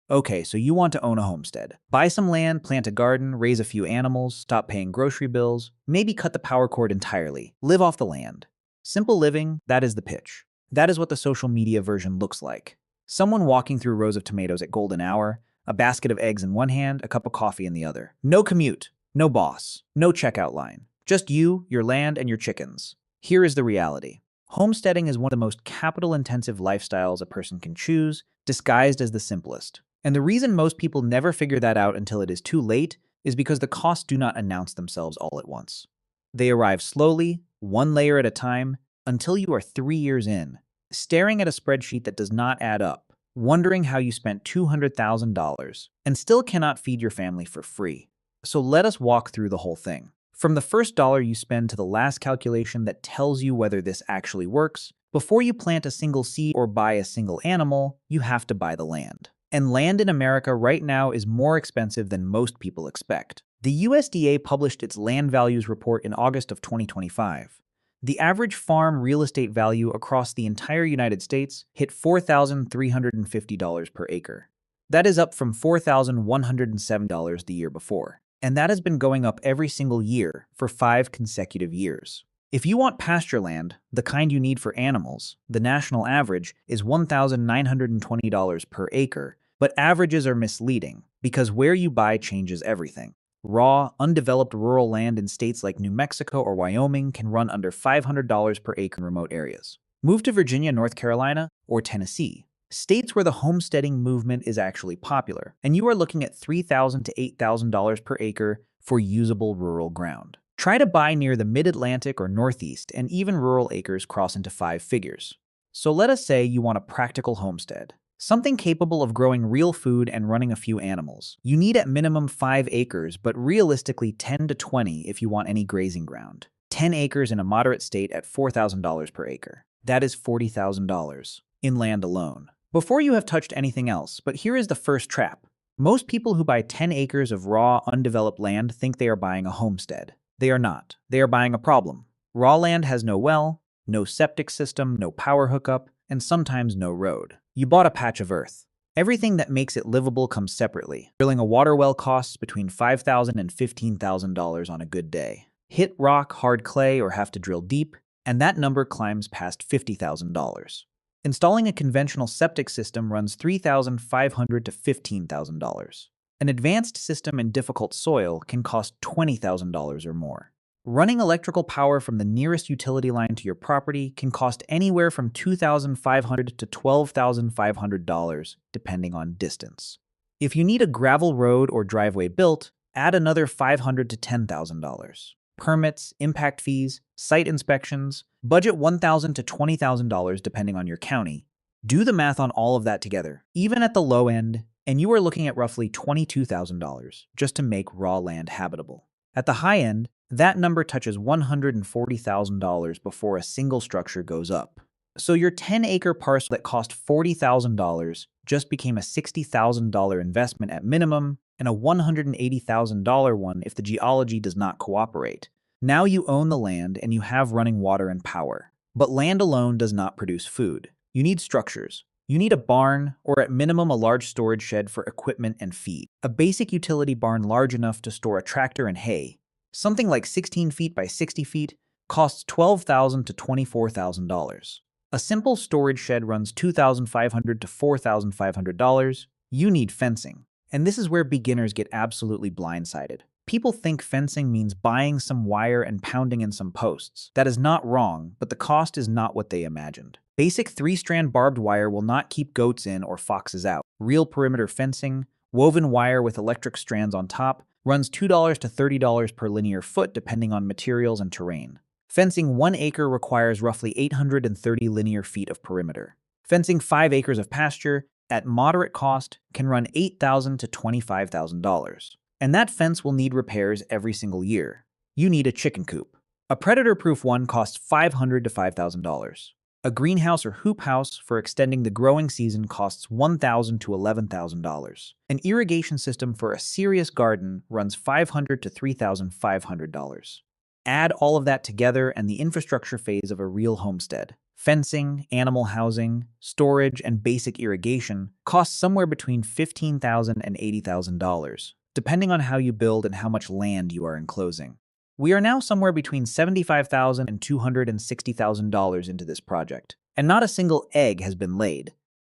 Okay, so you want to own a homestead. Buy some land, plant a garden, raise a few animals, stop paying grocery bills, maybe cut the power cord entirely, live off the land. Simple living, that is the pitch. That is what the social media version looks like. Someone walking through rows of tomatoes at golden hour, a basket of eggs in one hand, a cup of coffee in the other. No commute, no boss, no checkout line. Just you, your land, and your chickens. Here is the reality. Homesteading is one of the most capital-intensive lifestyles a person can choose, disguised as the simplest. And the reason most people never figure that out until it is too late is because the costs do not announce themselves all at once. They arrive slowly, one layer at a time, until you are 3 years in, staring at a spreadsheet that does not add up, wondering how you spent $200,000 and still cannot feed your family for free. So let us walk through the whole thing. From the first dollar you spend to the last calculation that tells you whether this actually works, before you plant a single seed or buy a single animal, you have to buy the land. And land in America right now is more expensive than most people expect. The USDA published its land values report in August of 2025. The average farm real estate value across the entire United States hit $4,350 per acre. That is up from $4,107 the year before. And that has been going up every single year for 5 consecutive years. If you want pasture land, the kind you need for animals, the national average is $1,920 per acre, but averages are misleading because where you buy changes everything. Raw, undeveloped rural land in states like New Mexico or Wyoming can run under $500 per acre in remote areas. Move to Virginia, North Carolina, or Tennessee, states where the homesteading movement is actually popular, and you are looking at $3,000 to $8,000 per acre for usable rural ground. Try to buy near the Mid-Atlantic or Northeast, and even rural acres cross into 5 figures. So let us say you want a practical homestead, something capable of growing real food and running a few animals. You need at minimum 5 acres, but realistically 10 to 20 if you want any grazing ground. 10 acres in a moderate state at $4,000 per acre. That is $40,000 in land alone. Before you have touched anything else, but here is the first trap. Most people who buy 10 acres of raw, undeveloped land think they are buying a homestead. They are not. They are buying a problem. Raw land has no well, no septic system, no power hookup, and sometimes no road. You bought a patch of earth. Everything that makes it livable comes separately. Drilling a water well costs between $5,000 and $15,000 on a good day. Hit rock, hard clay, or have to drill deep, and that number climbs past $50,000. Installing a conventional septic system runs $3,500 to $15,000. An advanced system in difficult soil can cost $20,000 or more. Running electrical power from the nearest utility line to your property can cost anywhere from $2,500 to $12,500, depending on distance. If you need a gravel road or driveway built, add another $500 to $10,000. Permits, impact fees, site inspections, budget $1,000 to $20,000 depending on your county. Do the math on all of that together, even at the low end, and you are looking at roughly $22,000 just to make raw land habitable. At the high end, that number touches $140,000 before a single structure goes up. So your 10-acre parcel that cost $40,000 just became a $60,000 investment at minimum and a $180,000 one if the geology does not cooperate. Now you own the land and you have running water and power. But land alone does not produce food. You need structures. You need a barn, or at minimum a large storage shed for equipment and feed. A basic utility barn large enough to store a tractor and hay, something like 16 feet by 60 feet, costs $12,000 to $24,000. A simple storage shed runs $2,500 to $4,500. You need fencing. And this is where beginners get absolutely blindsided. People think fencing means buying some wire and pounding in some posts. That is not wrong, but the cost is not what they imagined. Basic 3-strand barbed wire will not keep goats in or foxes out. Real perimeter fencing, woven wire with electric strands on top, runs $2 to $30 per linear foot depending on materials and terrain. Fencing 1 acre requires roughly 830 linear feet of perimeter. Fencing 5 acres of pasture, at moderate cost, can run $8,000 to $25,000. And that fence will need repairs every single year. You need a chicken coop. A predator-proof one costs $500 to $5,000. A greenhouse or hoop house for extending the growing season costs $1,000 to $11,000. An irrigation system for a serious garden runs $500 to $3,500. Add all of that together and the infrastructure phase of a real homestead. Fencing, animal housing, storage, and basic irrigation costs somewhere between $15,000 and $80,000, depending on how you build and how much land you are enclosing. We are now somewhere between $75,000 and $260,000 into this project, and not a single egg has been laid.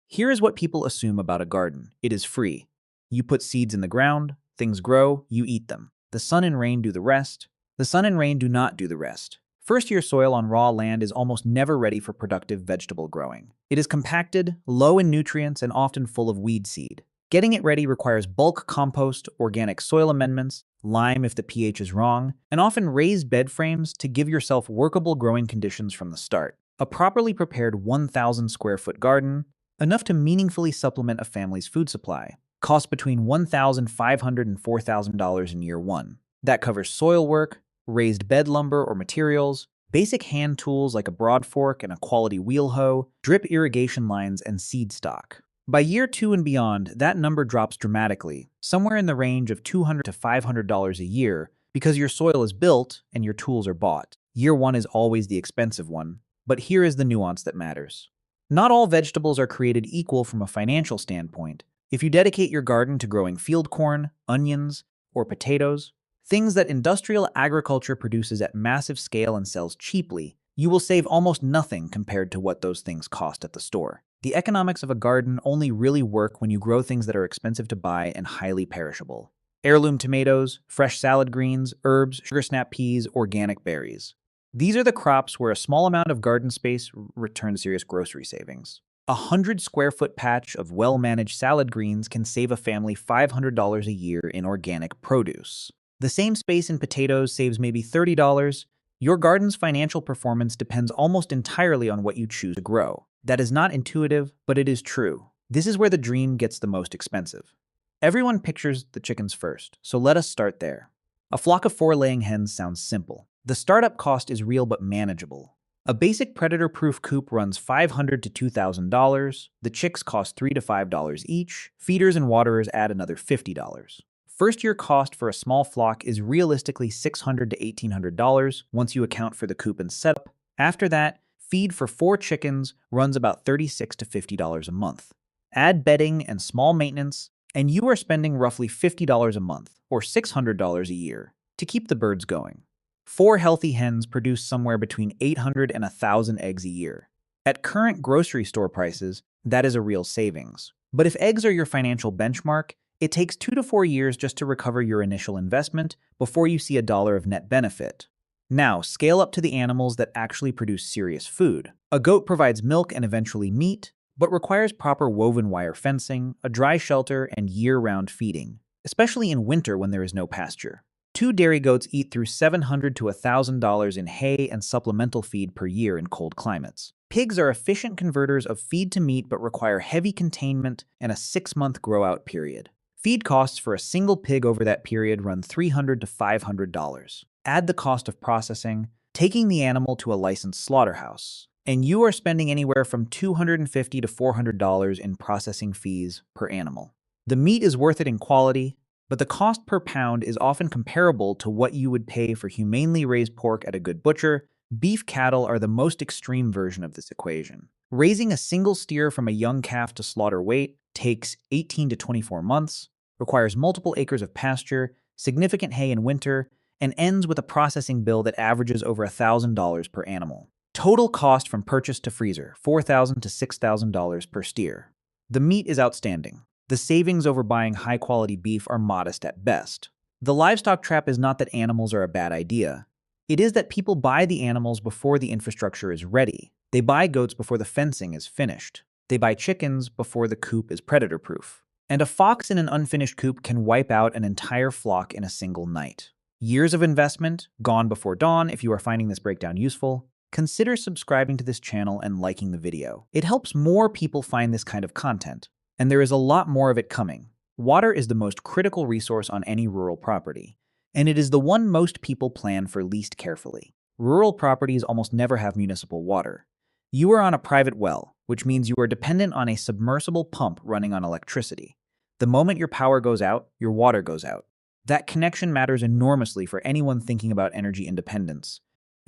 Here is what people assume about a garden. It is free. You put seeds in the ground, things grow, you eat them. The sun and rain do the rest. The sun and rain do not do the rest. First-year soil on raw land is almost never ready for productive vegetable growing. It is compacted, low in nutrients, and often full of weed seed. Getting it ready requires bulk compost, organic soil amendments, lime if the pH is wrong, and often raised bed frames to give yourself workable growing conditions from the start. A properly prepared 1,000 square foot garden, enough to meaningfully supplement a family's food supply, costs between $1,500 and $4,000 in year one. That covers soil work, raised bed lumber or materials, basic hand tools like a broad fork and a quality wheel hoe, drip irrigation lines, and seed stock. By year 2 and beyond, that number drops dramatically, somewhere in the range of $200 to $500 a year, because your soil is built and your tools are bought. Year 1 is always the expensive one, but here is the nuance that matters. Not all vegetables are created equal from a financial standpoint. If you dedicate your garden to growing field corn, onions, or potatoes, things that industrial agriculture produces at massive scale and sells cheaply, you will save almost nothing compared to what those things cost at the store. The economics of a garden only really work when you grow things that are expensive to buy and highly perishable. Heirloom tomatoes, fresh salad greens, herbs, sugar snap peas, organic berries. These are the crops where a small amount of garden space returns serious grocery savings. A 100 square foot patch of well-managed salad greens can save a family $500 a year in organic produce. The same space in potatoes saves maybe $30. Your garden's financial performance depends almost entirely on what you choose to grow. That is not intuitive, but it is true. This is where the dream gets the most expensive. Everyone pictures the chickens first, so let us start there. A flock of 4 laying hens sounds simple. The startup cost is real but manageable. A basic predator-proof coop runs $500 to $2,000. The chicks cost $3 to $5 each. Feeders and waterers add another $50. First-year cost for a small flock is realistically $600 to $1,800 once you account for the coop and setup. After that, feed for 4 chickens runs about $36 to $50 a month. Add bedding and small maintenance, and you are spending roughly $50 a month, or $600 a year, to keep the birds going. 4 healthy hens produce somewhere between 800 and 1,000 eggs a year. At current grocery store prices, that is a real savings. But if eggs are your financial benchmark, it takes 2 to 4 years just to recover your initial investment before you see $1 of net benefit. Now, scale up to the animals that actually produce serious food. A goat provides milk and eventually meat, but requires proper woven wire fencing, a dry shelter, and year-round feeding, especially in winter when there is no pasture. 2 dairy goats eat through $700 to $1,000 in hay and supplemental feed per year in cold climates. Pigs are efficient converters of feed to meat but require heavy containment and a 6-month grow-out period. Feed costs for a single pig over that period run $300 to $500. Add the cost of processing, taking the animal to a licensed slaughterhouse, and you are spending anywhere from $250 to $400 in processing fees per animal. The meat is worth it in quality, but the cost per pound is often comparable to what you would pay for humanely raised pork at a good butcher. Beef cattle are the most extreme version of this equation. Raising a single steer from a young calf to slaughter weight takes 18 to 24 months, requires multiple acres of pasture, significant hay in winter, and ends with a processing bill that averages over $1,000 per animal. Total cost from purchase to freezer, $4,000 to $6,000 per steer. The meat is outstanding. The savings over buying high-quality beef are modest at best. The livestock trap is not that animals are a bad idea. It is that people buy the animals before the infrastructure is ready. They buy goats before the fencing is finished. They buy chickens before the coop is predator-proof. And a fox in an unfinished coop can wipe out an entire flock in a single night. Years of investment, gone before dawn. If you are finding this breakdown useful, consider subscribing to this channel and liking the video. It helps more people find this kind of content, and there is a lot more of it coming. Water is the most critical resource on any rural property, and it is the one most people plan for least carefully. Rural properties almost never have municipal water. You are on a private well, which means you are dependent on a submersible pump running on electricity. The moment your power goes out, your water goes out. That connection matters enormously for anyone thinking about energy independence.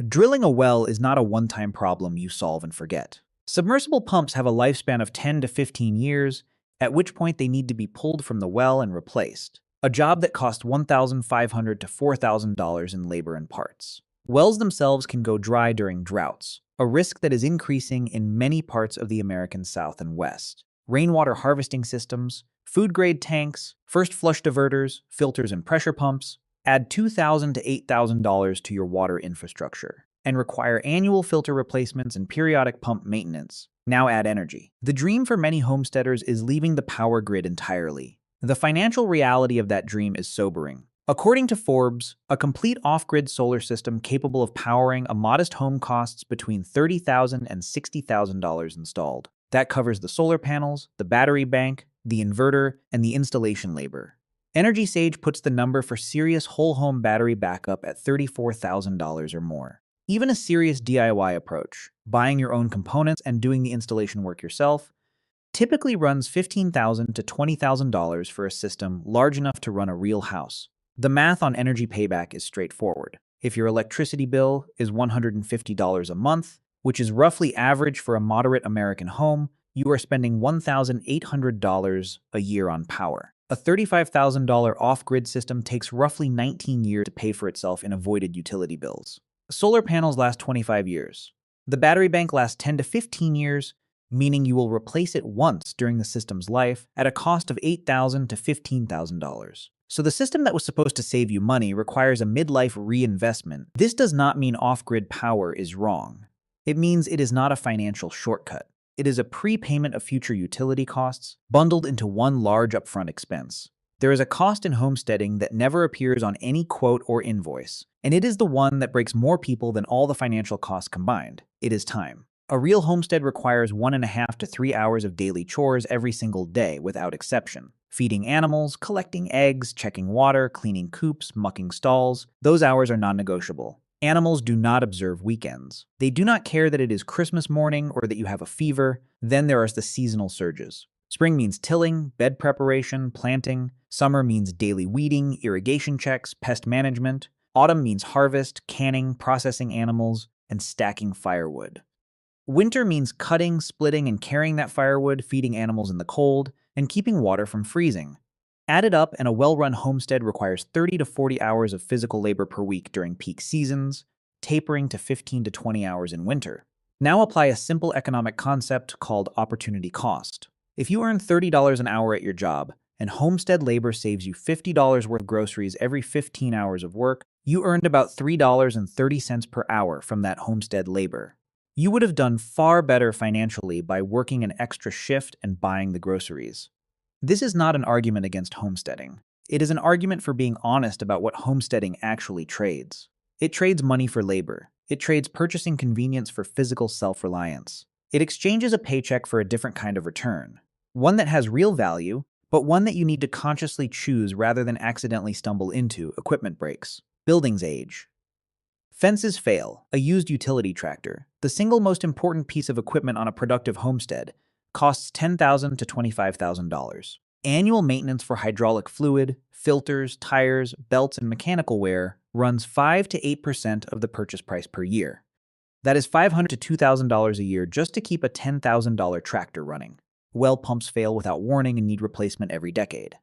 Drilling a well is not a one-time problem you solve and forget. Submersible pumps have a lifespan of 10 to 15 years, at which point they need to be pulled from the well and replaced, a job that costs $1,500 to $4,000 in labor and parts. Wells themselves can go dry during droughts, a risk that is increasing in many parts of the American South and West. Rainwater harvesting systems, food-grade tanks, first flush diverters, filters and pressure pumps add $2,000 to $8,000 to your water infrastructure and require annual filter replacements and periodic pump maintenance. Now add energy. The dream for many homesteaders is leaving the power grid entirely. The financial reality of that dream is sobering. According to Forbes, a complete off-grid solar system capable of powering a modest home costs between $30,000 and $60,000 installed. That covers the solar panels, the battery bank, the inverter, and the installation labor. Energy Sage puts the number for serious whole-home battery backup at $34,000 or more. Even a serious DIY approach, buying your own components and doing the installation work yourself, typically runs $15,000 to $20,000 for a system large enough to run a real house. The math on energy payback is straightforward. If your electricity bill is $150 a month, which is roughly average for a moderate American home, you are spending $1,800 a year on power. A $35,000 off-grid system takes roughly 19 years to pay for itself in avoided utility bills. Solar panels last 25 years. The battery bank lasts 10 to 15 years, meaning you will replace it once during the system's life at a cost of $8,000 to $15,000. So the system that was supposed to save you money requires a midlife reinvestment. This does not mean off-grid power is wrong. It means it is not a financial shortcut. It is a prepayment of future utility costs, bundled into one large upfront expense. There is a cost in homesteading that never appears on any quote or invoice, and it is the one that breaks more people than all the financial costs combined. It is time. A real homestead requires 1.5 to 3 hours of daily chores every single day without exception. Feeding animals, collecting eggs, checking water, cleaning coops, mucking stalls, those hours are non-negotiable. Animals do not observe weekends. They do not care that it is Christmas morning or that you have a fever. Then there are the seasonal surges. Spring means tilling, bed preparation, planting. Summer means daily weeding, irrigation checks, pest management. Autumn means harvest, canning, processing animals, and stacking firewood. Winter means cutting, splitting, and carrying that firewood, feeding animals in the cold, and keeping water from freezing. Added up, and a well-run homestead requires 30 to 40 hours of physical labor per week during peak seasons, tapering to 15 to 20 hours in winter. Now apply a simple economic concept called opportunity cost. If you earn $30 an hour at your job, and homestead labor saves you $50 worth of groceries every 15 hours of work, you earned about $3.30 per hour from that homestead labor. You would have done far better financially by working an extra shift and buying the groceries. This is not an argument against homesteading. It is an argument for being honest about what homesteading actually trades. It trades money for labor. It trades purchasing convenience for physical self-reliance. It exchanges a paycheck for a different kind of return. One that has real value, but one that you need to consciously choose rather than accidentally stumble into. Equipment breaks. Buildings age. Fences fail. A used utility tractor, the single most important piece of equipment on a productive homestead, costs $10,000 to $25,000. Annual maintenance for hydraulic fluid, filters, tires, belts, and mechanical wear runs 5 to 8% of the purchase price per year. That is $500 to $2,000 a year just to keep a $10,000 tractor running. Well pumps fail without warning and need replacement every decade.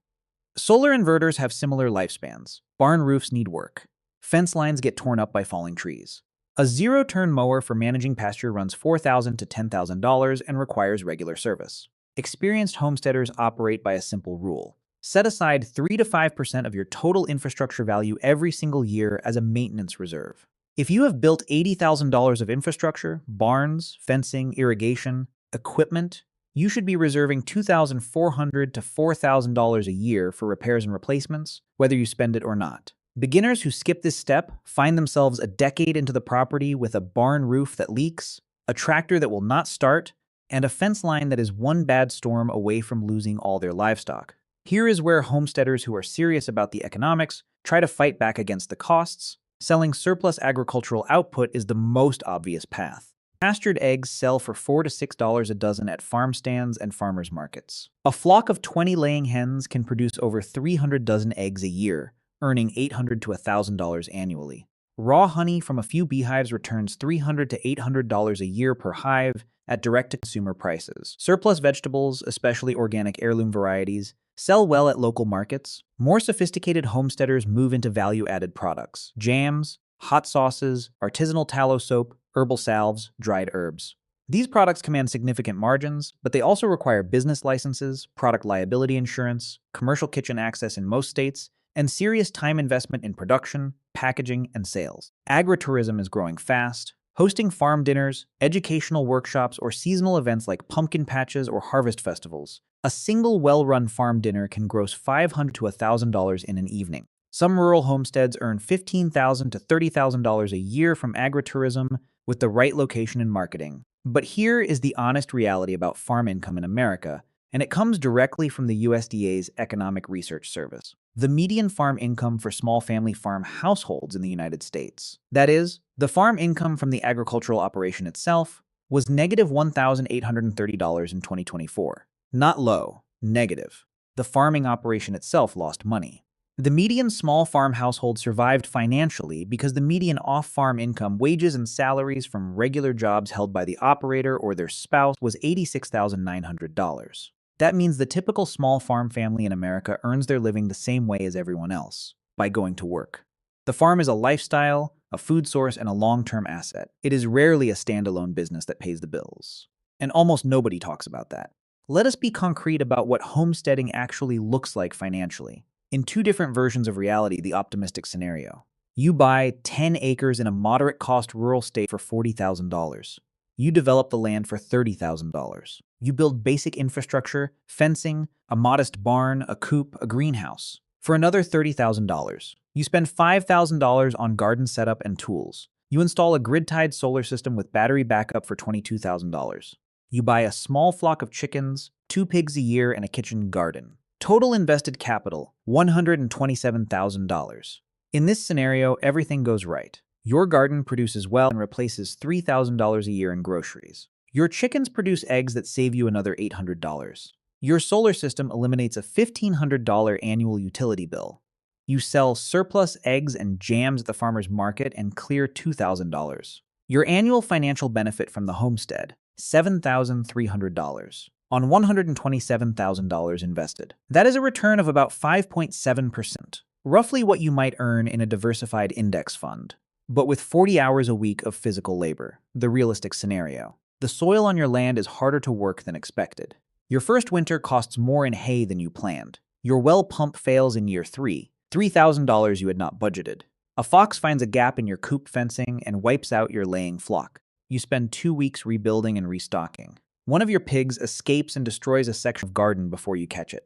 Solar inverters have similar lifespans. Barn roofs need work. Fence lines get torn up by falling trees. A zero-turn mower for managing pasture runs $4,000 to $10,000 and requires regular service. Experienced homesteaders operate by a simple rule. Set aside 3 to 5% of your total infrastructure value every single year as a maintenance reserve. If you have built $80,000 of infrastructure, barns, fencing, irrigation, equipment, you should be reserving $2,400 to $4,000 a year for repairs and replacements, whether you spend it or not. Beginners who skip this step find themselves a decade into the property with a barn roof that leaks, a tractor that will not start, and a fence line that is one bad storm away from losing all their livestock. Here is where homesteaders who are serious about the economics try to fight back against the costs. Selling surplus agricultural output is the most obvious path. Pastured eggs sell for $4 to $6 a dozen at farm stands and farmers markets. A flock of 20 laying hens can produce over 300 dozen eggs a year, earning $800 to $1,000 annually. Raw honey from a few beehives returns $300 to $800 a year per hive at direct-to-consumer prices. Surplus vegetables, especially organic heirloom varieties, sell well at local markets. More sophisticated homesteaders move into value-added products: jams, hot sauces, artisanal tallow soap, herbal salves, dried herbs. These products command significant margins, but they also require business licenses, product liability insurance, commercial kitchen access in most states, and serious time investment in production, packaging, and sales. Agritourism is growing fast. Hosting farm dinners, educational workshops, or seasonal events like pumpkin patches or harvest festivals. A single well-run farm dinner can gross $500 to $1,000 in an evening. Some rural homesteads earn $15,000 to $30,000 a year from agritourism with the right location and marketing. But here is the honest reality about farm income in America, and it comes directly from the USDA's Economic Research Service. The median farm income for small family farm households in the United States, that is, the farm income from the agricultural operation itself, was negative $1,830 in 2024. Not low, negative. The farming operation itself lost money. The median small farm household survived financially because the median off-farm income, wages and salaries from regular jobs held by the operator or their spouse, was $86,900. That means the typical small farm family in America earns their living the same way as everyone else, by going to work. The farm is a lifestyle, a food source, and a long-term asset. It is rarely a standalone business that pays the bills. And almost nobody talks about that. Let us be concrete about what homesteading actually looks like financially. In two different versions of reality, the optimistic scenario. You buy 10 acres in a moderate-cost rural state for $40,000. You develop the land for $30,000. You build basic infrastructure, fencing, a modest barn, a coop, a greenhouse, for another $30,000. You spend $5,000 on garden setup and tools. You install a grid-tied solar system with battery backup for $22,000. You buy a small flock of chickens, 2 pigs a year, and a kitchen garden. Total invested capital, $127,000. In this scenario, everything goes right. Your garden produces well and replaces $3,000 a year in groceries. Your chickens produce eggs that save you another $800. Your solar system eliminates a $1,500 annual utility bill. You sell surplus eggs and jams at the farmer's market and clear $2,000. Your annual financial benefit from the homestead, $7,300. On $127,000 invested. That is a return of about 5.7%, roughly what you might earn in a diversified index fund. But with 40 hours a week of physical labor, the realistic scenario. The soil on your land is harder to work than expected. Your first winter costs more in hay than you planned. Your well pump fails in year 3, $3,000 you had not budgeted. A fox finds a gap in your coop fencing and wipes out your laying flock. You spend 2 weeks rebuilding and restocking. One of your pigs escapes and destroys a section of garden before you catch it.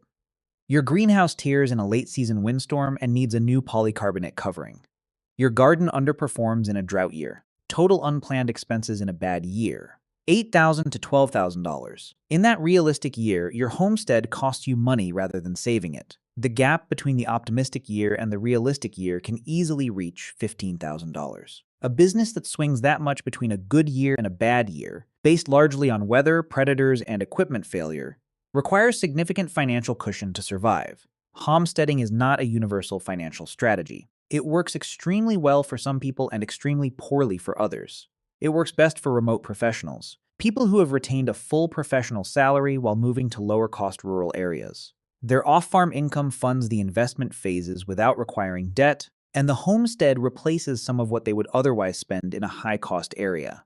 Your greenhouse tears in a late-season windstorm and needs a new polycarbonate covering. Your garden underperforms in a drought year. Total unplanned expenses in a bad year, $8,000 to $12,000. In that realistic year, your homestead costs you money rather than saving it. The gap between the optimistic year and the realistic year can easily reach $15,000. A business that swings that much between a good year and a bad year, based largely on weather, predators, and equipment failure, requires significant financial cushion to survive. Homesteading is not a universal financial strategy. It works extremely well for some people and extremely poorly for others. It works best for remote professionals, people who have retained a full professional salary while moving to lower-cost rural areas. Their off-farm income funds the investment phases without requiring debt, and the homestead replaces some of what they would otherwise spend in a high-cost area.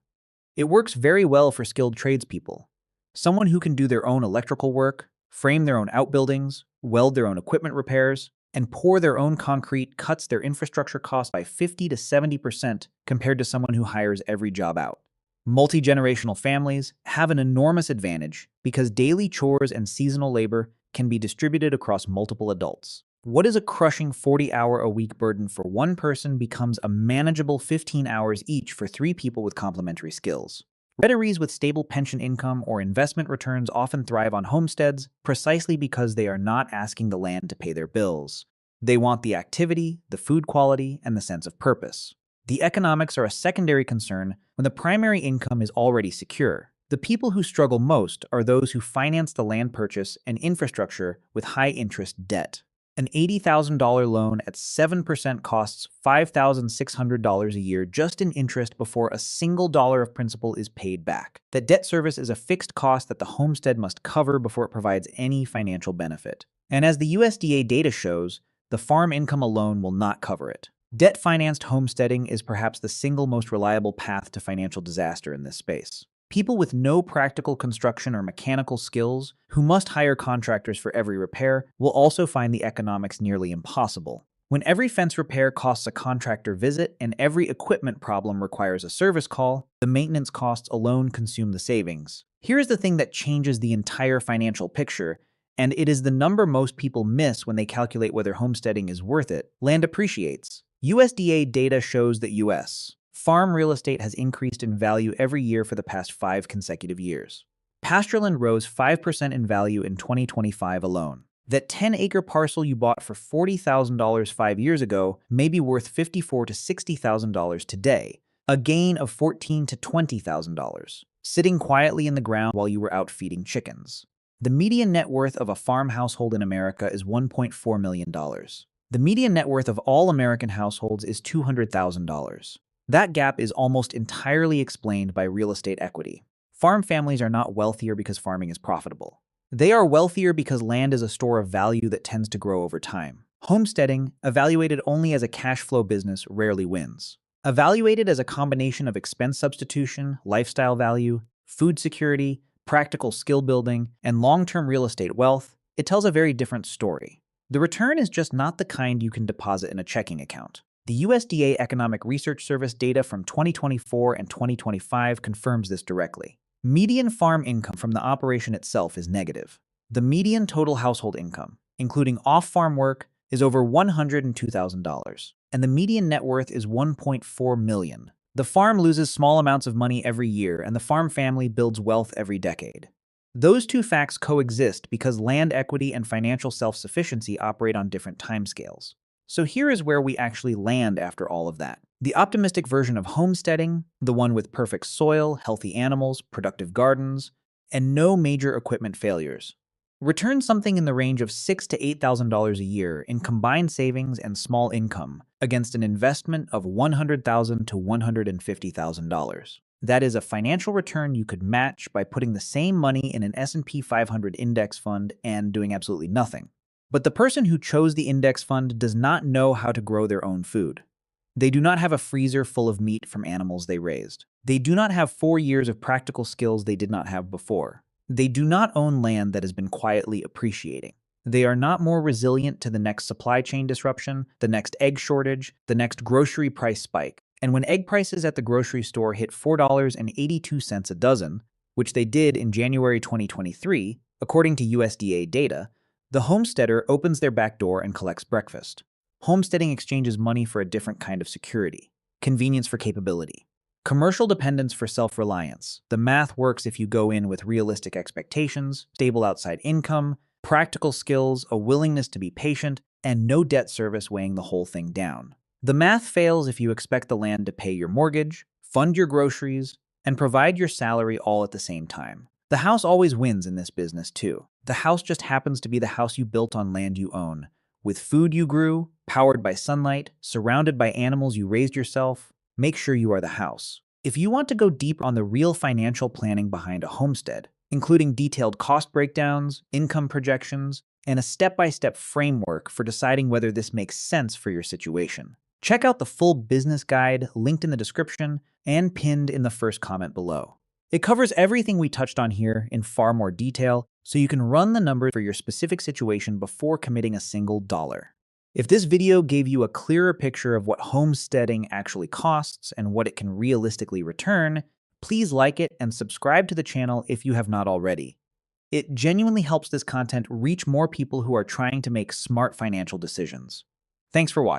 It works very well for skilled tradespeople. Someone who can do their own electrical work, frame their own outbuildings, weld their own equipment repairs, and pour their own concrete cuts their infrastructure costs by 50 to 70% compared to someone who hires every job out. Multi-generational families have an enormous advantage because daily chores and seasonal labor can be distributed across multiple adults. What is a crushing 40-hour-a-week burden for one person becomes a manageable 15 hours each for 3 people with complementary skills. Retirees with stable pension income or investment returns often thrive on homesteads precisely because they are not asking the land to pay their bills. They want the activity, the food quality, and the sense of purpose. The economics are a secondary concern when the primary income is already secure. The people who struggle most are those who finance the land purchase and infrastructure with high-interest debt. An $80,000 loan at 7% costs $5,600 a year just in interest before a single dollar of principal is paid back. That debt service is a fixed cost that the homestead must cover before it provides any financial benefit. And as the USDA data shows, the farm income alone will not cover it. Debt-financed homesteading is perhaps the single most reliable path to financial disaster in this space. People with no practical construction or mechanical skills, who must hire contractors for every repair, will also find the economics nearly impossible. When every fence repair costs a contractor visit and every equipment problem requires a service call, the maintenance costs alone consume the savings. Here's the thing that changes the entire financial picture, and it is the number most people miss when they calculate whether homesteading is worth it. Land appreciates. USDA data shows that U.S. farm real estate has increased in value every year for the past 5 consecutive years. Pastureland rose 5% in value in 2025 alone. That 10-acre parcel you bought for $40,000 5 years ago may be worth $54,000 to $60,000 today, a gain of $14,000 to $20,000, sitting quietly in the ground while you were out feeding chickens. The median net worth of a farm household in America is $1.4 million. The median net worth of all American households is $200,000. That gap is almost entirely explained by real estate equity. Farm families are not wealthier because farming is profitable. They are wealthier because land is a store of value that tends to grow over time. Homesteading, evaluated only as a cash flow business, rarely wins. Evaluated as a combination of expense substitution, lifestyle value, food security, practical skill building, and long-term real estate wealth, it tells a very different story. The return is just not the kind you can deposit in a checking account. The USDA Economic Research Service data from 2024 and 2025 confirms this directly. Median farm income from the operation itself is negative. The median total household income, including off-farm work, is over $102,000, and the median net worth is $1.4 million. The farm loses small amounts of money every year, and the farm family builds wealth every decade. Those two facts coexist because land equity and financial self-sufficiency operate on different timescales. So here is where we actually land after all of that. The optimistic version of homesteading, the one with perfect soil, healthy animals, productive gardens, and no major equipment failures, returns something in the range of $6,000 to $8,000 a year in combined savings and small income against an investment of $100,000 to $150,000. That is a financial return you could match by putting the same money in an S&P 500 index fund and doing absolutely nothing. But the person who chose the index fund does not know how to grow their own food. They do not have a freezer full of meat from animals they raised. They do not have 4 years of practical skills they did not have before. They do not own land that has been quietly appreciating. They are not more resilient to the next supply chain disruption, the next egg shortage, the next grocery price spike. And when egg prices at the grocery store hit $4.82 a dozen, which they did in January 2023, according to USDA data, the homesteader opens their back door and collects breakfast. Homesteading exchanges money for a different kind of security, convenience for capability, commercial dependence for self-reliance. The math works if you go in with realistic expectations, stable outside income, practical skills, a willingness to be patient, and no debt service weighing the whole thing down. The math fails if you expect the land to pay your mortgage, fund your groceries, and provide your salary all at the same time. The house always wins in this business too. The house just happens to be the house you built on land you own, with food you grew, powered by sunlight, surrounded by animals you raised yourself. Make sure you are the house. If you want to go deeper on the real financial planning behind a homestead, including detailed cost breakdowns, income projections, and a step-by-step framework for deciding whether this makes sense for your situation, check out the full business guide linked in the description and pinned in the first comment below. It covers everything we touched on here in far more detail, so you can run the numbers for your specific situation before committing a single dollar. If this video gave you a clearer picture of what homesteading actually costs and what it can realistically return, please like it and subscribe to the channel if you have not already. It genuinely helps this content reach more people who are trying to make smart financial decisions. Thanks for watching.